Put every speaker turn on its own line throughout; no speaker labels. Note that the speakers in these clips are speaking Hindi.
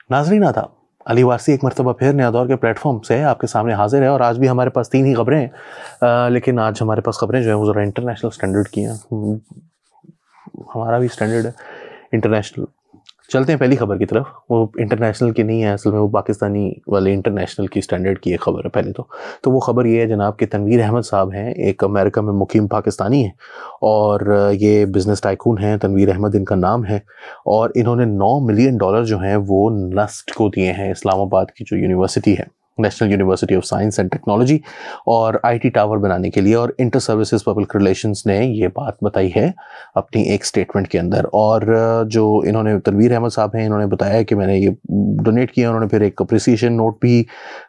नाज़रीन आदाब, अली वारसी एक मरतबा फिर नया दौर के प्लेटफॉर्म से आपके सामने हाजिर है और आज भी हमारे पास 3 ही खबरें हैं। लेकिन आज हमारे पास खबरें जो हैं वो ज़रा इंटरनेशनल स्टैंडर्ड की हैं। हमारा भी स्टैंडर्ड है इंटरनेशनल। चलते हैं पहली खबर की तरफ। वो इंटरनेशनल की नहीं है, असल में वो पाकिस्तानी वाले इंटरनेशनल की स्टैंडर्ड की एक खबर है पहले तो वो खबर ये है जनाब कि तनवीर अहमद साहब हैं, एक अमेरिका में मुकीम पाकिस्तानी हैं और ये बिज़नेस टाइकून हैं। तनवीर अहमद इनका नाम है और इन्होंने $9 मिलियन जो हैं वो नस्ट को दिए हैं, इस्लामाबाद की जो यूनिवर्सिटी है, national university of science and technology, और आईटी टावर बनाने के लिए। और इंटर सर्विसेज पब्लिक रिलेशंस ने ये बात बताई है अपनी एक स्टेटमेंट के अंदर। और जो इन्होंने तनवीर अहमद साहब हैं, इन्होंने बताया कि मैंने ये डोनेट किया। उन्होंने फिर एक अप्रिसिएशन नोट भी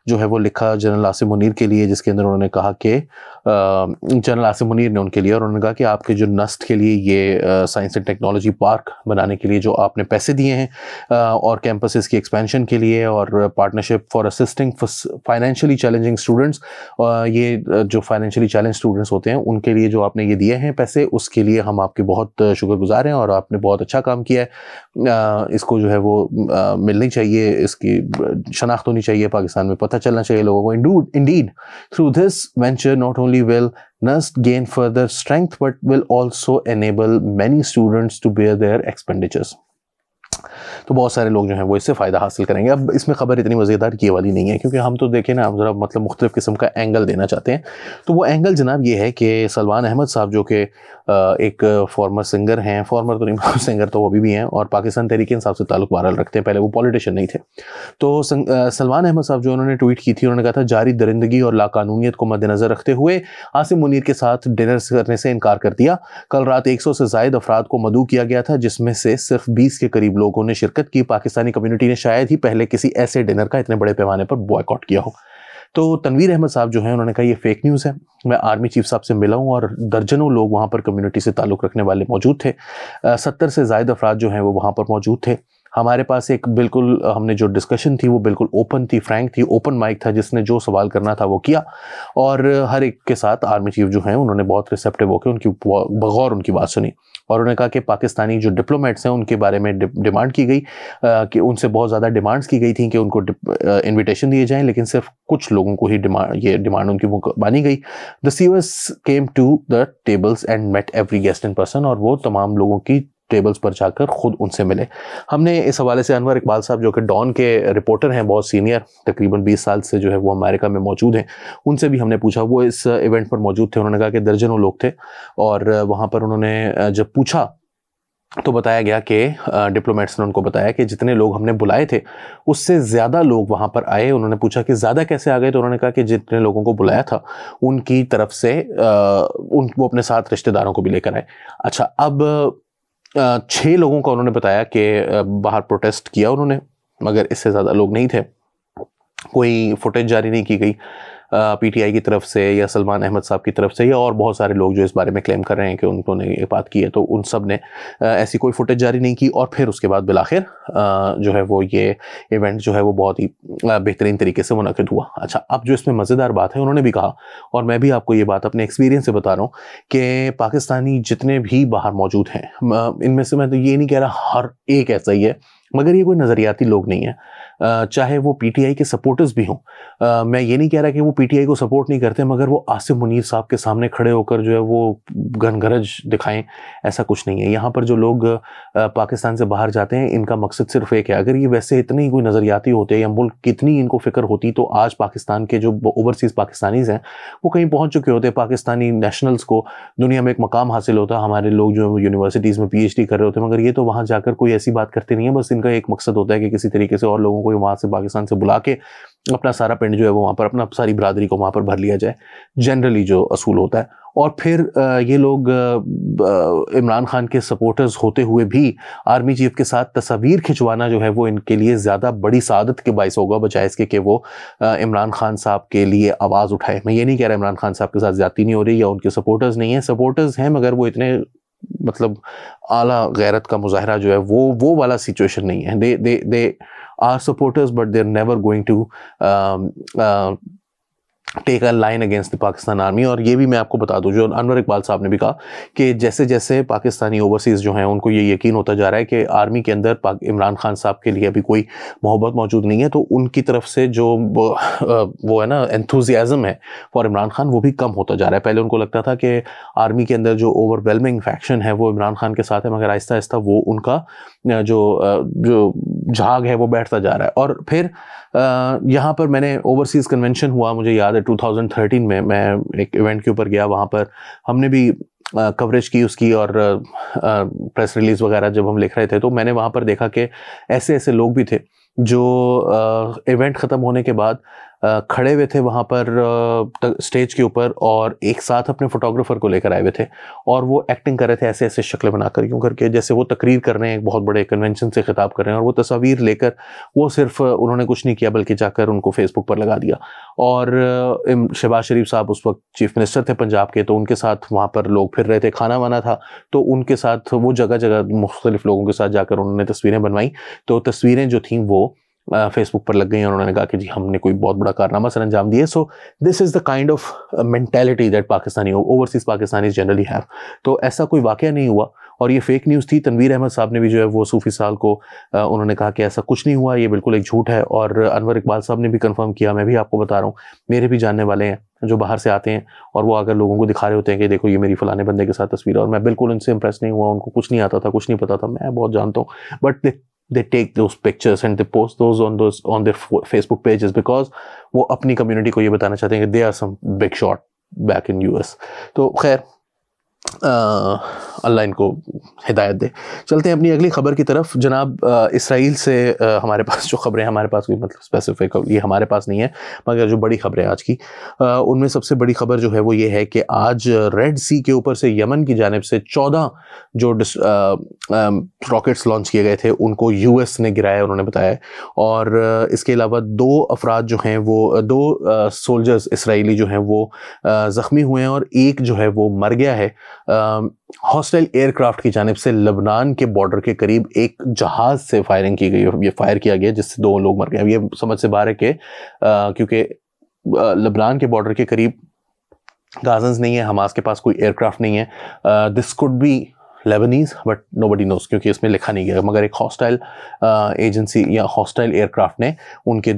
जो है वो लिखा जनरल आसिम मुनीर के लिए, जिसके अंदर उन्होंने कहा कि जनरल आसिम मुनीर ने उनके लिए, और उन्होंने कहा कि आपके जो नस्ट के लिए ये साइंस एंड टेक्नोलॉजी पार्क बनाने के लिए जो आपने पैसे दिए हैं और कैंपसेस की एक्सपेंशन के लिए और partnership for assisting financially challenging students, ये जो फाइनेंशियली चैलेंज स्टूडेंट्स होते हैं उनके लिए जो आपने ये दिए हैं पैसे, उसके लिए हम आपके बहुत शुक्रगुजार हैं और आपने बहुत अच्छा काम किया है। इसको जो है वो मिलनी चाहिए, इसकी शनाख्त होनी चाहिए, पाकिस्तान में पता चलना चाहिए लोगों को। Indeed through this venture not only will NUST gain further strength but will also enable many students to bear their expenditures। तो बहुत सारे लोग जो हैं वो इससे फ़ायदा हासिल करेंगे। अब इसमें ख़बर इतनी मज़ेदार की वाली नहीं है, क्योंकि हम तो देखें ना, हम ज़रा मतलब मुख्तलिफ़ किस्म का एंगल देना चाहते हैं। तो वो एंगल जनाब ये है कि सलमान अहमद साहब जो कि एक फॉर्मर सिंगर हैं, फॉर्मर तो नहीं सिंगर तो वो अभी भी हैं, और पाकिस्तान तहरीक इंसाफ से ताल्लुक़ बहरहाल रखते हैं, पहले वो पॉलिटिशियन नहीं थे। तो सलमान अहमद साहब जो उन्होंने ट्वीट की थी, उन्होंने कहा था जारी दरिंदगी और लाकानूनियत को मद्देनज़र रखते हुए आसिम मुनीर के साथ डिनर करने से इनकार कर दिया। कल रात 100 से ज़ायद अफराद को मदऊ किया गया था, जिसमें से सिर्फ 20 के करीब लोगों ने शिरकत की। पाकिस्तानी कम्युनिटी ने शायद ही पहले किसी ऐसे डिनर का इतने बड़े पैमाने पर बॉयकॉट किया हो। तो तनवीर अहमद साहब जो हैं उन्होंने कहा ये फेक न्यूज़ है। मैं आर्मी चीफ साहब से मिला हूँ और दर्जनों लोग वहाँ पर कम्युनिटी से ताल्लुक़ रखने वाले मौजूद थे। 70 से ज़ायद अफराद जो हैं वो वहाँ पर मौजूद थे। हमारे पास एक बिल्कुल हमने जो डिस्कशन थी वो बिल्कुल ओपन थी, फ्रैंक थी, ओपन माइक था, जिसने जो सवाल करना था वो किया। और हर एक के साथ आर्मी चीफ जो हैं उन्होंने बहुत रिसेप्टिव होकर उनकी बगौर उनकी बात सुनी। और उन्होंने कहा कि पाकिस्तानी जो डिप्लोमेट्स हैं उनके बारे में डिमांड की गई कि उनसे बहुत ज़्यादा डिमांड्स की गई थी कि उनको इन्विटेशन दिए जाएं, लेकिन सिर्फ कुछ लोगों को ही डिमांड उनकी मानी गई। The COS came to the tables and met every guest in person, और वो तमाम लोगों की टेबल्स पर जाकर खुद उनसे मिले। हमने इस हवाले से अनवर इकबाल साहब जो कि डॉन के रिपोर्टर हैं, बहुत सीनियर, तकरीबन 20 साल से जो है वो अमेरिका में मौजूद हैं, उनसे भी हमने पूछा। वो इस इवेंट पर मौजूद थे। उन्होंने कहा कि दर्जनों लोग थे और वहाँ पर उन्होंने जब पूछा तो बताया गया कि डिप्लोमेट्स ने उनको बताया कि जितने लोग हमने बुलाए थे उससे ज़्यादा लोग वहाँ पर आए। उन्होंने पूछा कि ज़्यादा कैसे आ गए, तो उन्होंने कहा कि जितने लोगों को बुलाया था उनकी तरफ से वो अपने साथ रिश्तेदारों को भी लेकर आए। अच्छा, अब 6 लोगों का उन्होंने बताया कि बाहर प्रोटेस्ट किया उन्होंने, मगर इससे ज़्यादा लोग नहीं थे। कोई फुटेज जारी नहीं की गई PTI की तरफ से या सलमान अहमद साहब की तरफ से, या और बहुत सारे लोग जो इस बारे में क्लेम कर रहे हैं कि उन्होंने ये बात की है, तो उन सब ने ऐसी कोई फुटेज जारी नहीं की। और फिर उसके बाद बिलाखिर जो है वो ये इवेंट जो है वो बहुत ही बेहतरीन तरीके से मुनक़िद हुआ। अच्छा, अब जो इसमें मज़ेदार बात है, उन्होंने भी कहा, और मैं भी आपको ये बात अपने एक्सपीरियंस से बता रहा हूँ कि पाकिस्तानी जितने भी बाहर मौजूद हैं, इनमें से मैं तो ये नहीं कह रहा हर एक ऐसा ही है, मगर ये कोई नज़रियाती लोग नहीं है, चाहे वो PTI के सपोर्टर्स भी हों। मैं ये नहीं कह रहा कि वो PTI को सपोर्ट नहीं करते, मगर वो आसिम मुनीर साहब के सामने खड़े होकर जो है वो घनघरज दिखाएं, ऐसा कुछ नहीं है। यहाँ पर जो लोग पाकिस्तान से बाहर जाते हैं, इनका मकसद सिर्फ एक है। अगर ये वैसे इतने ही कोई नज़रियाती होते या मुल्क कितनी इनको फ़िक्र होती, तो आज पाकिस्तान के जो ओवरसीज़ पाकिस्तानीज़ हैं वो कहीं पहुँच चुके होते। पाकिस्तानी नेशनल्स को दुनिया में एक मकाम हासिल होता, हमारे लोग जो यूनिवर्सिटीज़ में PhD कर रहे होते, मगर ये तो वहाँ जाकर कोई ऐसी बात करते नहीं है। बस इनका एक मकसद होता है कि किसी तरीके से और लोगों को वहाँ से पाकिस्तान से बुला के अपना सारा पिंड जो है वो वहाँ पर, अपना सारी बरादरी को वहाँ पर भर लिया जाए, जनरली जो असूल होता है। और फिर ये लोग इमरान खान के सपोर्टर्स होते हुए भी आर्मी चीफ के साथ तस्वीर खिंचवाना जो है वो इनके लिए ज़्यादा बड़ी सादत के बाइस होगा, बजाय इसके कि वो इमरान खान साहब के लिए आवाज़ उठाए। मैं ये नहीं कह रहा इमरान खान साहब के साथ ज़्यादती नहीं हो रही या उनके सपोर्टर्स नहीं हैं, सपोर्टर्स हैं, मगर वो इतने मतलब आला गैरत का मुजाहरा जो है वो वाला सिचुएशन नहीं है। They are supporters but they are never going to take a line against the Pakistan army. और ये भी मैं आपको बता दूं, जो अनवर इकबाल साहब ने भी कहा कि जैसे जैसे पाकिस्तानी ओवरसीज़ जो हैं उनको ये यकीन होता जा रहा है कि आर्मी के अंदर इमरान खान साहब के लिए अभी कोई मोहब्बत मौजूद नहीं है, तो उनकी तरफ से जो वो है ना एंथुजियाज्म है फॉर इमरान खान, वो भी कम होता जा रहा है। पहले उनको लगता था कि आर्मी के अंदर जो ओवरवेलमिंग फैक्शन है वो इमरान खान के साथ है, मगर आहिस्ता आहिस्ता वो उनका जो झाग है वो बैठता जा रहा है। और फिर यहाँ पर मैंने ओवरसीज़ कन्वेंशन हुआ, मुझे याद है 2013 में मैं एक इवेंट के ऊपर गया, वहाँ पर हमने भी कवरेज की उसकी, और प्रेस रिलीज़ वगैरह जब हम लिख रहे थे तो मैंने वहाँ पर देखा कि ऐसे ऐसे लोग भी थे जो इवेंट ख़त्म होने के बाद खड़े हुए थे वहाँ पर स्टेज के ऊपर और एक साथ अपने फोटोग्राफर को लेकर आए हुए थे, और वो एक्टिंग कर रहे थे ऐसे ऐसे शक्लें बनाकर, यूँ करके जैसे वो तकरीर कर रहे हैं, एक बहुत बड़े कन्वेंशन से खिताब कर रहे हैं, और वो तस्वीर लेकर वो सिर्फ उन्होंने कुछ नहीं किया बल्कि जाकर उनको फेसबुक पर लगा दिया। और शहबाज शरीफ साहब उस वक्त चीफ मिनिस्टर थे पंजाब के, तो उनके साथ वहाँ पर लोग फिर रहे थे, खाना वाना था, तो उनके साथ वो जगह जगह मुख्तलिफ लोगों के साथ जाकर उन्होंने तस्वीरें बनवाई। तो तस्वीरें जो थी वो फेसबुक पर लग गई और उन्होंने कहा कि जी हमने कोई बहुत बड़ा कारनामा सर अंजाम दिए। सो this is the kind of mentality that Pakistani overseas Pakistani generally have. तो ऐसा कोई वाकया नहीं हुआ, और ये फेक न्यूज़ थी। तनवीर अहमद साहब ने भी जो है वो सूफी साल को उन्होंने कहा कि ऐसा कुछ नहीं हुआ, ये बिल्कुल एक झूठ है। और अनवर इकबाल साहब ने भी कंफर्म किया, मैं भी आपको बता रहा हूँ, मेरे भी जानने वाले हैं जो बाहर से आते हैं और वो अगर लोगों को दिखा रहे होते हैं कि देखो ये मेरी फलाने बंदे के साथ तस्वीर है, और मैं बिल्कुल उनसे इंप्रेस नहीं हुआ, उनको कुछ नहीं आता था, कुछ नहीं पता था, मैं बहुत जानता हूँ, but they take those pictures and they post those on their Facebook pages because वो अपनी कम्युनिटी को ये बताना चाहते हैं कि they are some big shot back in US। तो खैर अल्लाह इनको हिदायत दे। चलते हैं अपनी अगली ख़बर की तरफ। जनाब इसराइल से हमारे पास जो ख़बरें, हमारे पास कोई मतलब स्पेसिफिक ये हमारे पास नहीं है, मगर जो बड़ी ख़बरें आज की उनमें सबसे बड़ी ख़बर जो है वो ये है कि आज रेड सी के ऊपर से यमन की जानिब से 14 जो रॉकेट्स लॉन्च किए गए थे उनको US ने गिराया, उन्होंने बताया। और इसके अलावा 2 अफराद जो हैं वो 2 सोल्जर्स इसराइली जो हैं वो ज़ख्मी हुए हैं, और एक जो है वो मर गया है। हॉस्टाइल एयरक्राफ्ट की जानिब से लबनान के बॉर्डर के करीब एक जहाज से फायरिंग की गई, ये फायर किया गया जिससे 2 लोग मर गए। ये समझ से बाहर है कि क्योंकि लबनान के बॉर्डर के करीब गाज़न्स नहीं है, हमास के पास कोई एयरक्राफ्ट नहीं है। This could be Lebanese but nobody nose, क्योंकि इसमें लिखा नहीं गया, मगर एक हॉस्टाइल एजेंसी या हॉस्टाइल एयरक्राफ्ट ने उनके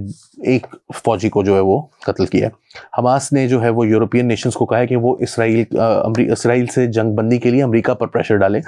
एक फौजी को जो है वो कत्ल किया। हमास ने जो है वो यूरोपियन नेशंस को कहा है कि वो इसराइल से जंग बंदी के लिए अमेरिका पर प्रेशर डालें,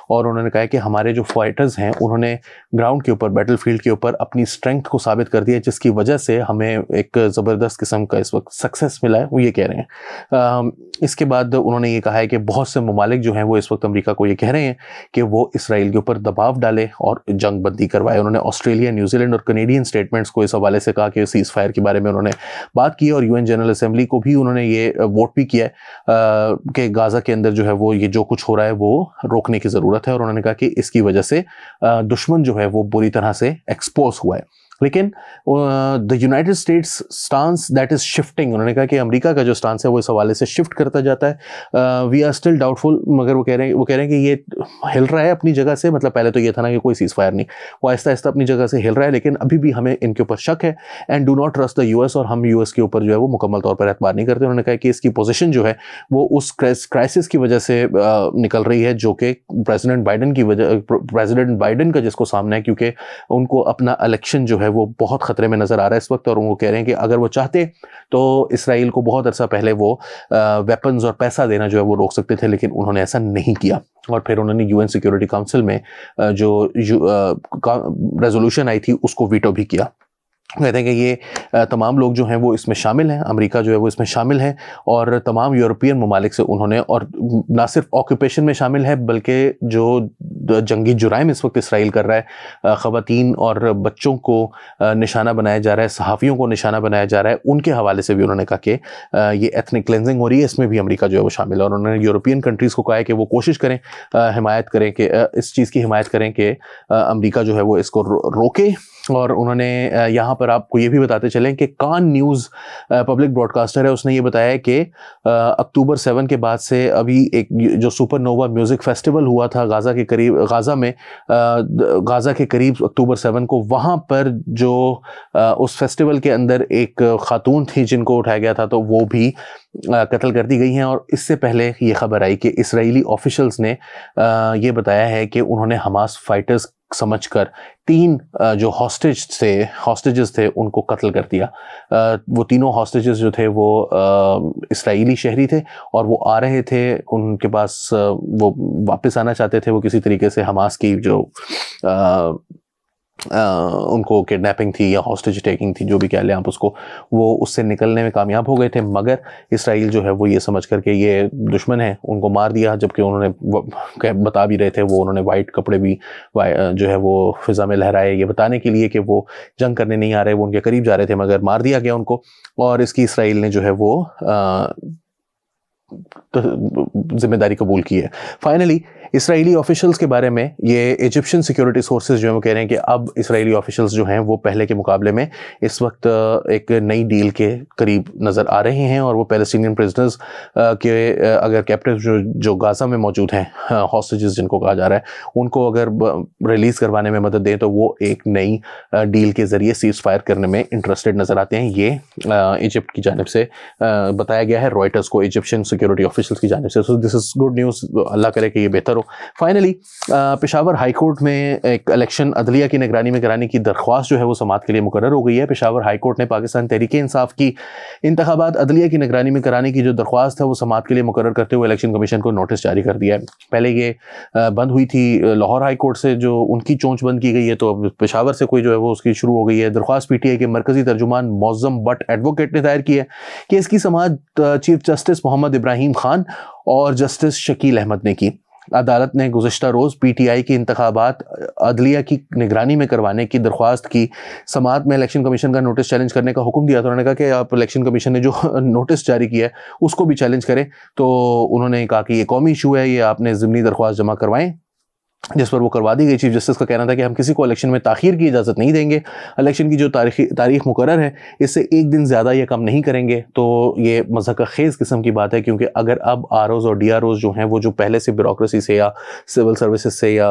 और उन्होंने कहा है कि हमारे जो फाइटर्स हैं उन्होंने ग्राउंड के ऊपर, बैटलफील्ड के ऊपर अपनी स्ट्रेंथ को साबित कर दिया, जिसकी वजह से हमें एक ज़बरदस्त किस्म का इस वक्त सक्सेस मिला है, वो ये कह रहे हैं। इसके बाद उन्होंने ये कहा है कि बहुत से ममालिक जो हैं वो इस वक्त अमेरिका को ये कह रहे हैं कि वो इसराइल के ऊपर दबाव डाले और जंग बंदी करवाए। उन्होंने ऑस्ट्रेलिया, न्यूजीलैंड और कनेडियन स्टेटमेंट्स को इस हवाले से कहा कि सीज़ फायर के बारे में उन्होंने बात की, और UN जनरल असेंबली को भी उन्होंने ये वोट भी किया है कि गाज़ा के अंदर जो है वो ये जो कुछ हो रहा है वो रोकने की ज़रूरत है। और उन्होंने कहा कि इसकी वजह से दुश्मन जो है वो बुरी तरह से एक्सपोज हुआ है। लेकिन the United states stance that is shifting, उन्होंने कहा कि अमेरिका का जो स्टांस है वो इस हवाले से शिफ्ट करता जाता है। वी आर स्टिल डाउटफुल, मगर वो कह रहे हैं कि ये हिल रहा है अपनी जगह से। मतलब पहले तो ये था ना कि कोई सीज़ फायर नहीं, वो आहिस्ता आहिस्ता अपनी जगह से हिल रहा है, लेकिन अभी भी हमें इनके ऊपर शक है। And do not trust the US, और हम US के ऊपर जो है वो मुकम्मल तौर पर एतबार नहीं करते। उन्होंने कहा कि इसकी पोजीशन जो है वो उस क्राइसिस की वजह से निकल रही है जो कि प्रेसिडेंट बाइडन का जिसको सामना है, क्योंकि उनको अपना इलेक्शन जो है वो बहुत ख़तरे में नज़र आ रहा है इस वक्त। और वो कह रहे हैं कि अगर वो चाहते तो इसराइल को बहुत अरसा पहले वो वेपन्स और पैसा देना जो है वो रोक सकते थे, लेकिन उन्होंने ऐसा नहीं किया। और फिर उन्होंने UN सिक्योरिटी काउंसिल में जो रेजोल्यूशन आई थी उसको वीटो भी किया। कहते हैं कि ये तमाम लोग जो हैं वो इसमें शामिल हैं, अमेरिका जो है वो इसमें शामिल है, और तमाम यूरोपियन ममालिक से उन्होंने, और ना सिर्फ ऑक्यूपेशन में शामिल है बल्कि जो जंगी जुराइम इस वक्त इसराइल कर रहा है, ख़वातीन और बच्चों को निशाना बनाया जा रहा है, सहाफ़ियों को निशाना बनाया जा रहा है, उनके हवाले से भी उन्होंने कहा कि ये एथनिक क्लेंजिंग हो रही है, इसमें भी अमेरिका जो है वो शामिल है। और उन्होंने यूरोपियन कंट्रीज़ को कहा है कि वो कोशिश करें, हिमायत करें कि इस चीज़ की हिमायत करें कि अमेरिका जो है वो इसको रोके और उन्होंने यहाँ पर आपको ये भी बताते चलें कि कान न्यूज़ पब्लिक ब्रॉडकास्टर है, उसने ये बताया कि अक्टूबर 7 के बाद से अभी एक जो सुपरनोवा म्यूज़िक फेस्टिवल हुआ था गाज़ा के करीब, गाज़ा के करीब अक्टूबर 7 को, वहाँ पर जो उस फेस्टिवल के अंदर एक खातून थी जिनको उठाया गया था, तो वो भी कत्ल कर दी गई हैं। और इससे पहले ये खबर आई कि इसराइली ऑफिशियल्स ने ये बताया है कि उन्होंने हमास फाइटर्स समझकर 3 जो हॉस्टेजेस थे उनको कत्ल कर दिया। वो तीनों हॉस्टेजेस जो थे वो इसराइली शहरी थे और वो आ रहे थे, उनके पास वो वापस आना चाहते थे। वो किसी तरीके से हमास की जो उनको किडनैपिंग थी या हॉस्टेज टेकिंग थी, जो भी कह लें आप उसको, वो उससे निकलने में कामयाब हो गए थे। मगर इसराइल जो है वो ये समझ करके ये दुश्मन है उनको मार दिया, जबकि उन्होंने बता भी रहे थे, वो उन्होंने वाइट कपड़े भी जो है वो फिजा में लहराए, ये बताने के लिए कि वो जंग करने नहीं आ रहे, वो उनके करीब जा रहे थे, मगर मार दिया गया उनको। और इसकी इसराइल ने जो है वो जिम्मेदारी कबूल की है। फाइनली इसराइली ऑफिशियल्स के बारे में ये इजिप्शियन सिक्योरिटी सोर्सेज जो है वो कह रहे हैं कि अब इसराइली ऑफिशियल्स जो हैं वो पहले के मुकाबले में इस वक्त एक नई डील के करीब नज़र आ रहे हैं, और वो पैलेस्टीनियन प्रिजनर्स के अगर कैप्टिव जो गाज़ा में मौजूद हैं, हॉस्टेजेस जिनको कहा जा रहा है, उनको अगर रिलीज़ करवाने में मदद दें तो वो एक नई डील के ज़रिए सीज फायर करने में इंटरेस्टेड नज़र आते हैं। ये इजिप्ट की जानिब से बताया गया है, रॉयटर्स को, इजिप्शियन सिक्योरिटी ऑफिशियल्स की जानिब से। So this is good news, अल्लाह करे कि ये बेहतर। फाइनली पेशावर हाई कोर्ट में एक इलेक्शन अदलिया की निगरानी में कराने की दरख्वास्त जो है वो समाअत के लिए मुकर्रर हो गई है। पेशावर हाई कोर्ट ने पाकिस्तान तहरीके इंसाफ की इंतखाबात अदलिया की निगरानी में कराने की जो दरख्वास्त है वो समाअत के लिए मुकर्रर करते हुए इलेक्शन कमीशन को नोटिस जारी कर दिया है। पहले ये बंद हुई थी लाहौर हाई कोर्ट से, जो उनकी चोंच बंद की गई है, तो अब पेशावर से कोई जो है वो उसकी शुरू हो गई है। दरख्वास्त पीटीआई के मरकजी तर्जुमान मौज़म बट एडवोकेट ने दायर की है कि इसकी समाअत चीफ जस्टिस मोहम्मद इब्राहिम खान और जस्टिस शकील अहमद ने की। अदालत ने गुज़िश्ता रोज़ पीटीआई की इंतखाबात अदलिया की निगरानी में करवाने की दरख्वास्त की समाअत में इलेक्शन कमीशन का नोटिस चैलेंज करने का हुक्म दिया। तो उन्होंने कहा कि आप इलेक्शन कमीशन ने जो नोटिस जारी किया है उसको भी चैलेंज करें। तो उन्होंने कहा कि ये कौमी इशू है, ये आपने ज़िमनी दरख्वास्त जमा करवाएं, जिस पर वो करवा दी गई। चीफ जस्टिस का कहना था कि हम किसी को इलेक्शन में ताखीर की इजाज़त नहीं देंगे, इलेक्शन की जो तारीख मुकर्रर है इससे एक दिन ज़्यादा ये कम नहीं करेंगे। तो ये मज़हक़ खेज़ किस्म की बात है, क्योंकि अगर अब आरओज़ और डीआरओज़ जो हैं वो जो पहले से ब्यूरोक्रेसी से या सिविल सर्विसेज से या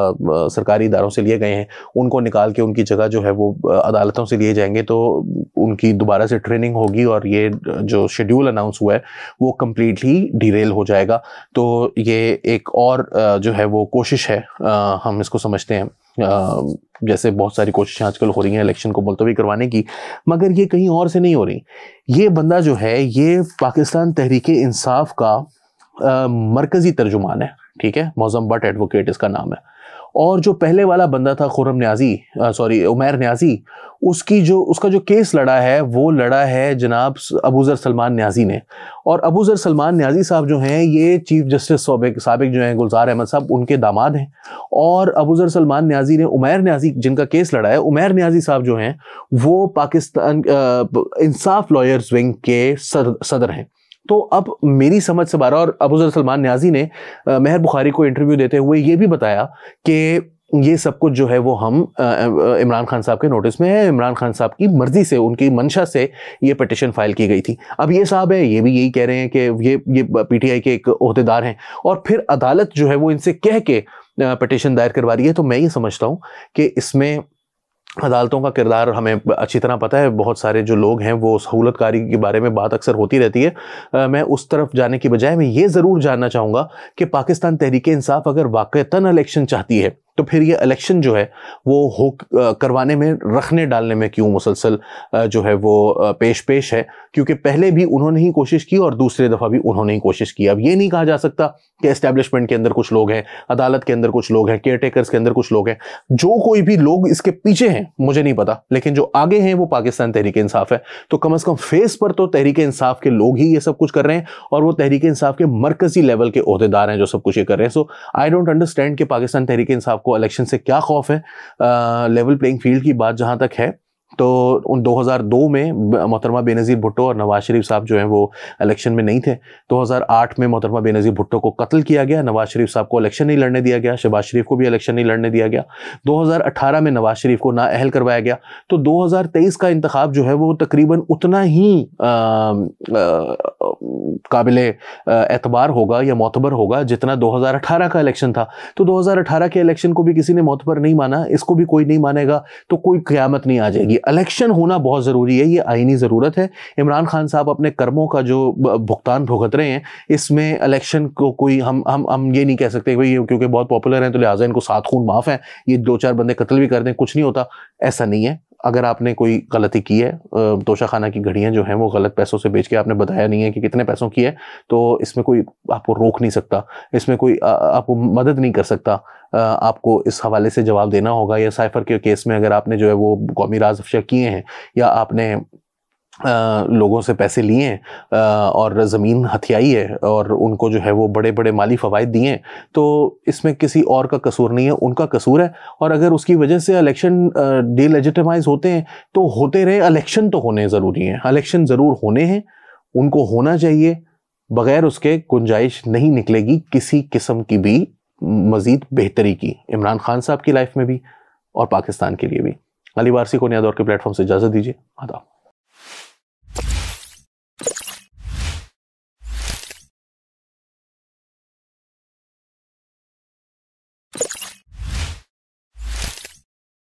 सरकारी इदारों से लिए गए हैं, उनको निकाल के उनकी जगह जो है वो अदालतों से लिए जाएंगे, तो उनकी दोबारा से ट्रेनिंग होगी और ये जो शेड्यूल अनाउंस हुआ है वो कम्प्लीटली डिरेल हो जाएगा। तो ये एक और जो है वो कोशिश है, हम इसको समझते हैं, जैसे बहुत सारी कोशिशें आजकल हो रही हैं इलेक्शन को मुलतवी करवाने की, मगर ये कहीं और से नहीं हो रही। ये बंदा जो है ये पाकिस्तान तहरीके इंसाफ का मरकजी तर्जुमान है, ठीक है, मौज़म बट एडवोकेट इसका नाम है। और जो पहले वाला बंदा था उमैर न्याजी, उसका जो केस लड़ा है वो लड़ा है जनाब अबूज़र सलमान न्याजी ने। और अबूज़र सलमान न्याजी साहब जो हैं ये चीफ जस्टिस साबिक जो हैं गुलजार अहमद साहब, उनके दामाद हैं। और अबूज़र सलमान न्याजी ने उमैर न्याजी जिनका केस लड़ा है, उमैर न्याजी साहब जो हैं वो पाकिस्तान इंसाफ लॉयर्स विंग के सदर हैं। तो अब मेरी समझ से बारह, और अबूज़र सलमान न्याजी ने मेहर बुखारी को इंटरव्यू देते हुए ये भी बताया कि ये सब कुछ जो है वो हम इमरान खान साहब के नोटिस में है, इमरान खान साहब की मर्जी से, उनकी मंशा से ये पिटिशन फाइल की गई थी। अब ये साहब है, ये भी यही कह रहे हैं कि ये पीटीआई के एक ओहदेदार हैं, और फिर अदालत जो है वो इनसे कह के पिटिशन दायर करवा रही है। तो मैं ये समझता हूँ कि इसमें अदालतों का किरदार हमें अच्छी तरह पता है। बहुत सारे जो लोग हैं वो सहूलतकारी के बारे में बात अक्सर होती रहती है। मैं उस तरफ जाने की बजाय मैं ये ज़रूर जानना चाहूँगा कि पाकिस्तान तहरीके इंसाफ अगर वाक़तन इलेक्शन चाहती है तो फिर ये इलेक्शन जो है वो करवाने में, रखने डालने में क्यों मुसलसल जो है वो पेश है, क्योंकि पहले भी उन्होंने ही कोशिश की और दूसरी दफ़ा भी उन्होंने ही कोशिश की। अब ये नहीं कहा जा सकता कि एस्टेब्लिशमेंट के अंदर कुछ लोग हैं, अदालत के अंदर कुछ लोग हैं, केयर टेकर्स के अंदर कुछ लोग हैं, जो कोई भी लोग इसके पीछे हैं मुझे नहीं पता, लेकिन जो आगे हैं वो पाकिस्तान तहरीके इंसाफ है। तो कम से कम फेस पर तो तहरीके इंसाफ के लोग ही ये सब कुछ कर रहे हैं, और वो तहरीके इंसाफ के मरकजी लेवल के ओहदेदार हैं जो सब कुछ ये कर रहे हैं। सो आई डोंट अंडरस्टैंड कि पाकिस्तान तहरीके इंसाफ को इलेक्शन से क्या खौफ है। लेवल प्लेइंग फील्ड की बात जहां तक है तो उन 2002 में मोहतरमा बेनज़ीर भुट्टो और नवाज शरीफ साहब जो हैं वो इलेक्शन में नहीं थे। 2008 में मोहतरमा बेनज़ीर भुट्टो को कत्ल किया गया, नवाज शरीफ साहब को इलेक्शन नहीं लड़ने दिया गया, शहबाज शरीफ को भी इलेक्शन नहीं लड़ने दिया गया। 2018 में नवाज शरीफ को नाअहल करवाया गया। तो 2023 का इंतखाब जो है वो तकरीबन उतना ही काबिले एतबार होगा या मोतबर होगा जितना 2018 का इलेक्शन था। तो 2018 के इलेक्शन को भी किसी ने मोतबर नहीं माना, इसको भी कोई नहीं मानेगा, तो कोई क़यामत नहीं आ जाएगी। इलेक्शन होना बहुत ज़रूरी है, ये आईनी ज़रूरत है। इमरान खान साहब अपने कर्मों का जो भुगतान भुगत रहे हैं, इसमें इलेक्शन को कोई हम ये नहीं कह सकते भाई क्योंकि बहुत पॉपुलर हैं तो लिहाजा इनको 7 खून माफ़ है, ये 2-4 बंदे कत्ल भी कर दें कुछ नहीं होता, ऐसा नहीं है। अगर आपने कोई गलती की है, तोशाखाना की घड़ियां जो हैं वो गलत पैसों से बेच के आपने बताया नहीं है कि कितने पैसों की है, तो इसमें कोई आपको रोक नहीं सकता, इसमें कोई आपको मदद नहीं कर सकता। आपको इस हवाले से जवाब देना होगा। या साइफर के केस में अगर आपने जो है वो कौमी राज अफशा किए हैं या आपने लोगों से पैसे लिए हैं और ज़मीन हथियाई है और उनको जो है वो बड़े बड़े माली फ़वाइद दिए हैं, तो इसमें किसी और का कसूर नहीं है, उनका कसूर है। और अगर उसकी वजह से इलेक्शन डिलेजिटिमाइज होते हैं तो होते रहे, इलेक्शन तो होने ज़रूरी हैं, इलेक्शन ज़रूर होने हैं, उनको होना चाहिए। बग़ैर उसके गुंजाइश नहीं निकलेगी किसी किस्म की भी मज़ीद बेहतरी की, इमरान खान साहब की लाइफ में भी और पाकिस्तान के लिए भी। अली वारसी को नया दौर के प्लेटफॉर्म से इजाज़त दीजिए। आदाब।